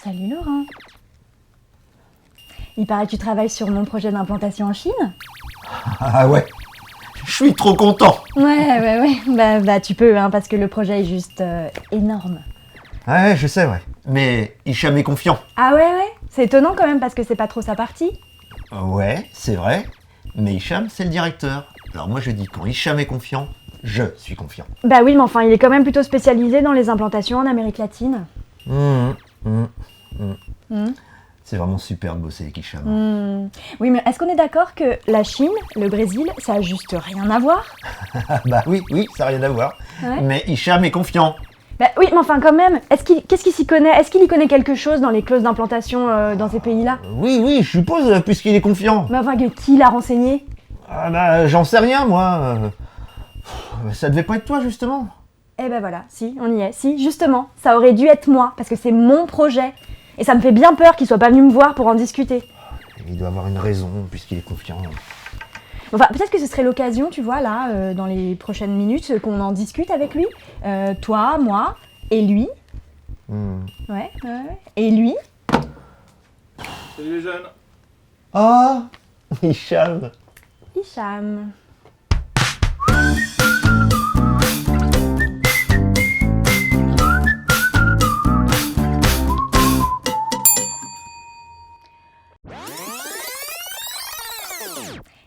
Salut Laurent. Il paraît que tu travailles sur mon projet d'implantation en Chine. Ah ouais, je suis trop content. Ouais. Bah tu peux, hein, parce que le projet est juste énorme. Ouais, je sais, ouais. Mais Hicham est confiant. Ah ouais. C'est étonnant quand même parce que c'est pas trop sa partie. Ouais, c'est vrai. Mais Hicham, c'est le directeur. Alors moi je dis, quand Hicham est confiant, je suis confiant. Bah oui, mais enfin, il est quand même plutôt spécialisé dans les implantations en Amérique latine. Mmh, mmh, mmh. Hmm. C'est vraiment super de bosser avec Hicham. Oui, mais est-ce qu'on est d'accord que la Chine, le Brésil, ça a juste rien à voir? Ah bah oui, ça n'a rien à voir. Ouais. Mais Hicham est confiant. Bah oui, mais enfin quand même, qu'est-ce qu'il s'y connaît? Est-ce qu'il y connaît quelque chose dans les clauses d'implantation dans ces pays-là? Oui, je suppose, puisqu'il est confiant. Mais enfin, qui l'a renseigné? Ah bah j'en sais rien, moi. Ça devait pas être toi, justement. Eh ben voilà, si, on y est. Si, justement, ça aurait dû être moi, parce que c'est mon projet. Et ça me fait bien peur qu'il soit pas venu me voir pour en discuter. Il doit avoir une raison, puisqu'il est confiant. Enfin, peut-être que ce serait l'occasion, tu vois, là, dans les prochaines minutes, qu'on en discute avec lui. Toi, moi, et lui. Ouais. Et lui. Salut les jeunes. Ah, Hicham. Hicham.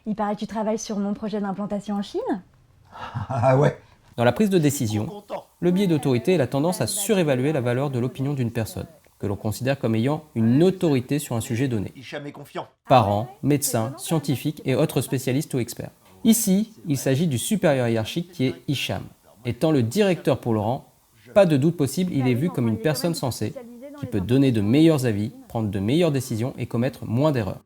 Il paraît que tu travailles sur mon projet d'implantation en Chine. Ah ouais. Dans la prise de décision, le biais d'autorité a la tendance à surévaluer la valeur de l'opinion d'une personne, que l'on considère comme ayant une autorité sur un sujet donné. Hicham est confiant. Parents, médecins, scientifiques et autres spécialistes ou experts. Ici, il s'agit du supérieur hiérarchique qui est Hicham. Étant le directeur pour Laurent, pas de doute possible, il est vu comme une personne sensée, qui peut donner de meilleurs avis, prendre de meilleures décisions et commettre moins d'erreurs.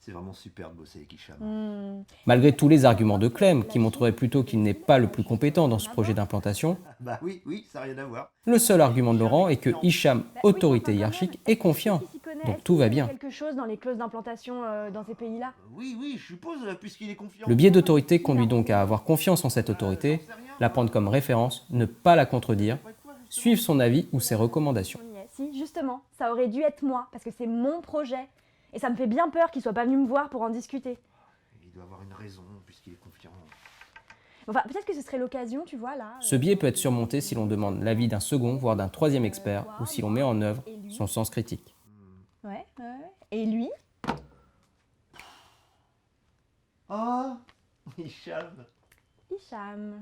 C'est vraiment super de bosser avec Hicham. Malgré tous les arguments de Clem, qui montreraient plutôt qu'il n'est pas le plus compétent dans ce projet d'implantation, Bah oui, ça n'a rien à voir. le seul argument de Laurent est que Hicham, autorité hiérarchique, est confiant. Donc tout va bien. Quelque chose dans les clauses d'implantation dans ces pays-là. Oui, je suppose, puisqu'il est confiant. Le biais d'autorité conduit donc à avoir confiance en cette autorité, la prendre comme référence, ne pas la contredire, suivre son avis ou ses recommandations. On y est. Si, justement, ça aurait dû être moi, parce que c'est mon projet. Et ça me fait bien peur qu'il soit pas venu me voir pour en discuter. Il doit avoir une raison, puisqu'il est confiant. Enfin, peut-être que ce serait l'occasion, tu vois, là. Ce biais peut être surmonté si l'on demande l'avis d'un second, voire d'un troisième expert, ou si l'on met en œuvre son sens critique. Ouais. Et lui. Ah, Hicham. Hicham.